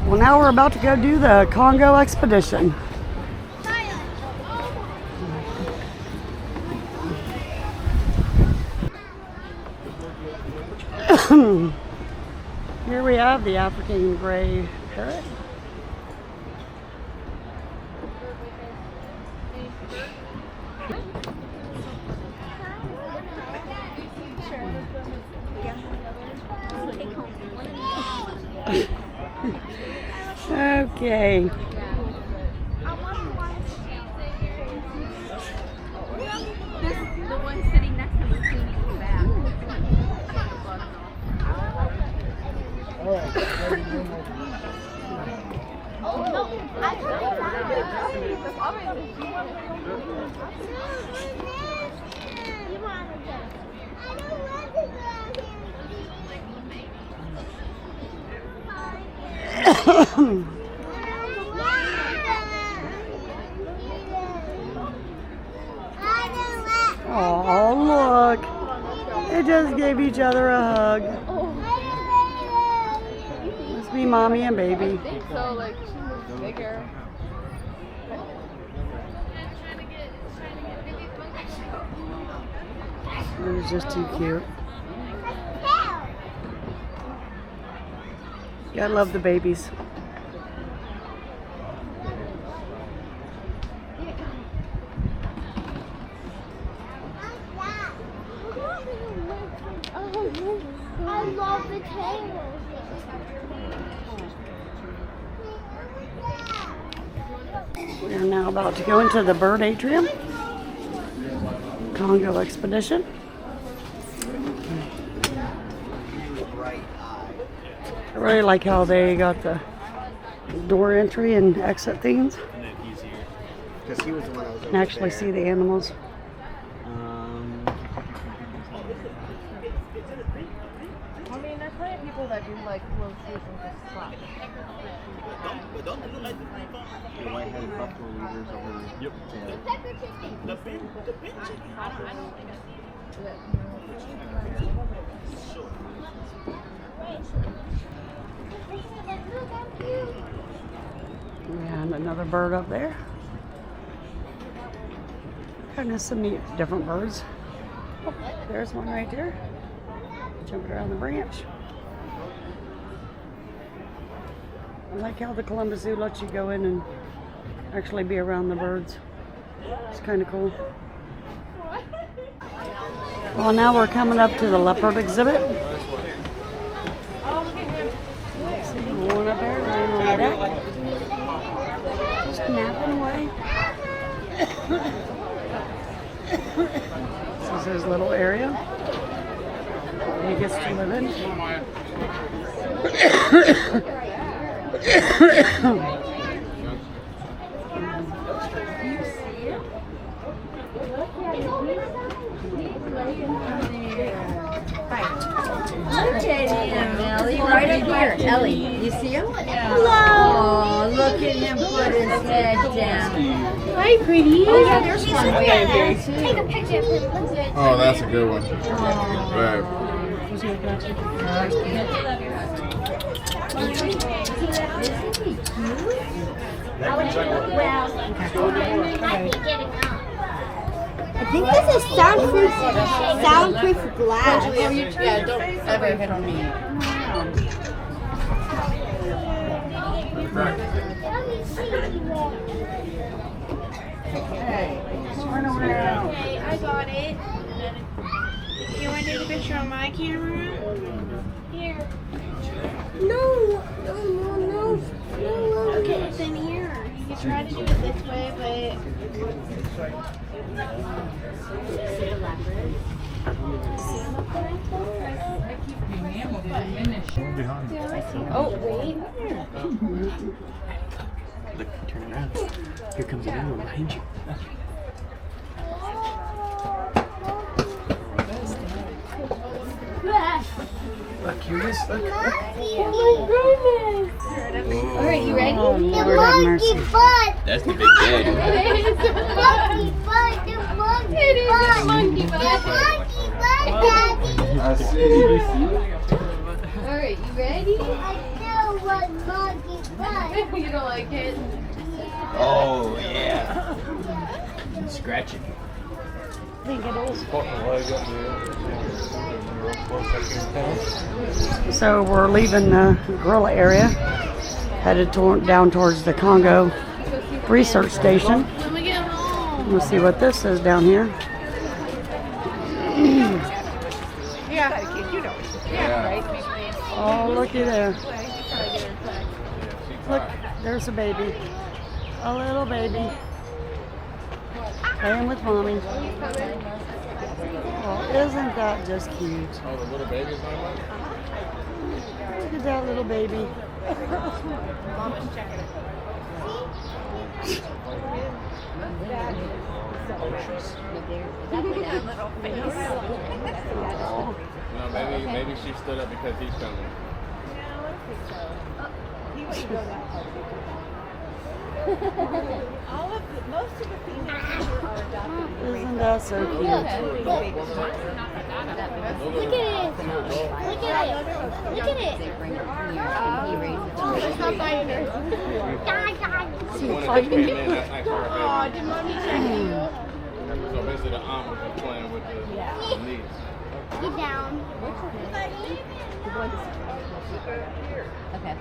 Well, now we're about to go do the Congo Expedition. Here we have the African gray parrot. Okay. The one sitting next to me is in the back. Oh no! Oh, look. They just gave each other a hug. Must be mommy and baby. I think so, like she was bigger. It was just too cute. Gotta love the babies. I love the tail. We are now about to go into the bird atrium. Congo Expedition. I really like how they got the door entry and exit things. Because he was the one I was And actually see the animals. I mean, there's plenty of people that do like little shoes and just slap. The white-headed buffalo leaders over there. Yep. The I don't think I see it. And another bird up there. Kind of some neat different birds. Oh, there's one right there. Jumping around the branch. I like how the Columbus Zoo lets you go in and actually be around the birds. It's kind of cool. Well, now we're coming up to the leopard exhibit. See one up there, laying on the deck. Just napping away. This is his little area he gets to live in. Look at him, Ellie. Right up here. Ellie, you see him? Hello. Oh, look at him put his head down. Hi, pretty. Oh, yeah, there's one way up there, too. Take a picture of him. Oh, that's a good one. Right. I think this is soundproof glass. Yeah, don't ever hit on me. Okay, I got it. You want to take a picture on my camera? Here. No. Okay, it's in here. You can try to do it this way, but... Oh, wait. Look, turn around. Here comes the animal behind you. Look, here it is. Look. Oh Alright, you ready? Oh, Lord have mercy. That's the big daddy. It is a monkey butt. I see. Alright, you ready? You don't like it? Oh, yeah. Scratch it. I think it is. So we're leaving the gorilla area, headed down towards the Congo research station. When we get home. We'll see what this is down here. Yeah, you know. Yeah, right? Oh, looky there. Look, there's a baby. A little baby. Playing with mommy. Oh, isn't that just cute? Oh, the little baby's on one? Look at that little baby. No, maybe she stood up because he's coming. Isn't that so cute? Look at it. Look at it. Look at it. It's not biting her. The one that just came in, that's next to her baby. Did mommy check you? So basically the aunt was just playing with the niece. Get down. Okay.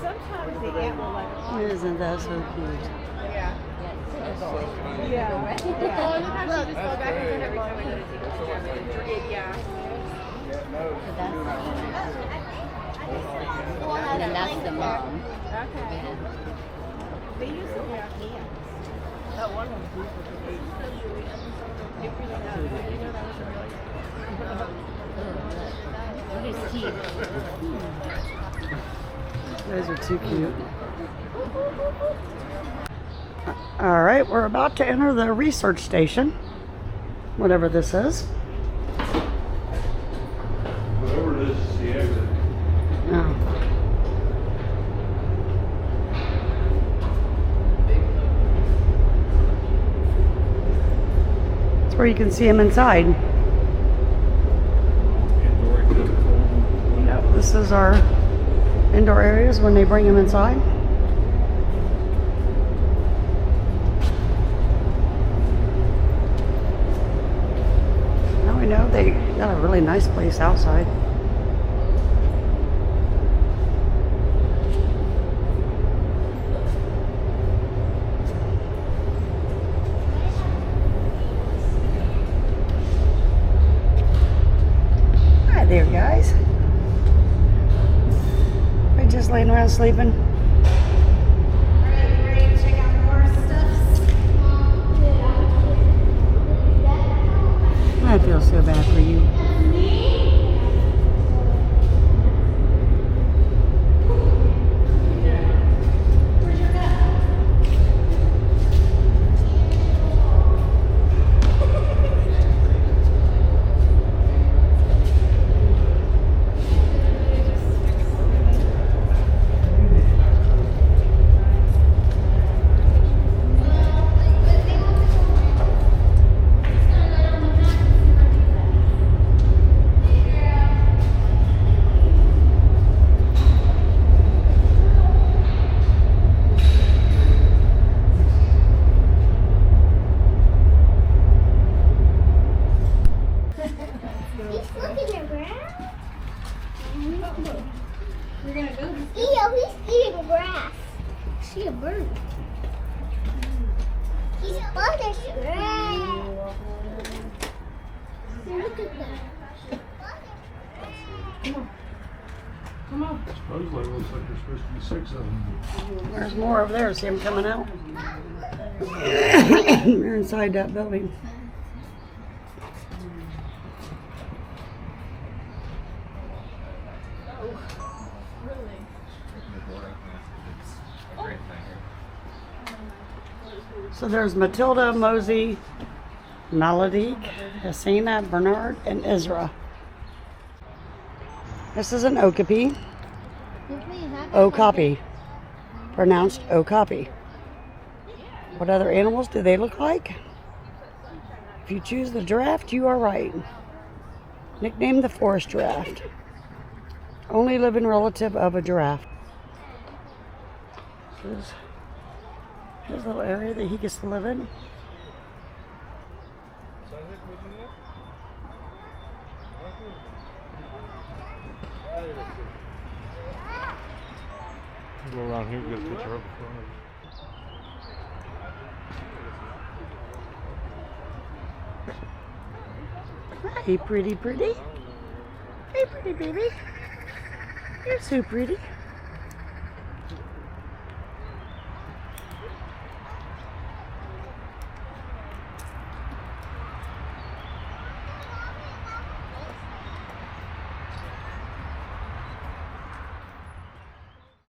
Sometimes the ant will like. Isn't that so cute? Yeah. Yeah. Oh, look how she just go back and every time I go to see her. Yeah. And then that's the mom. Okay. They used to have ants. That one was beautiful. Look at his teeth. Those are too cute. All right, we're about to enter the research station, whatever this is. Whatever it is, it's the exit. Oh. It's where you can see them inside. Yep, this is our indoor areas when they bring them inside. Now we know they got a really nice place outside. Hi there, guys. We're just laying around sleeping. I feel so bad for you. He's eating grass. See a bird. He's butters grass. Look at that. Supposedly it looks like there's supposed to be 6 of them. There's more over there. See them coming out? They're inside that building. So there's Matilda, Mosey, Melody, Hasina, Bernard, and Ezra. This is an okapi. Okapi. Pronounced okapi. What other animals do they look like? If you choose the giraffe, you are right. Nicknamed the forest giraffe. Only living relative of a giraffe. Here's his little area that he gets to live in. Go around here, get a picture of it. Hey, pretty. Hey, pretty baby. You're so pretty.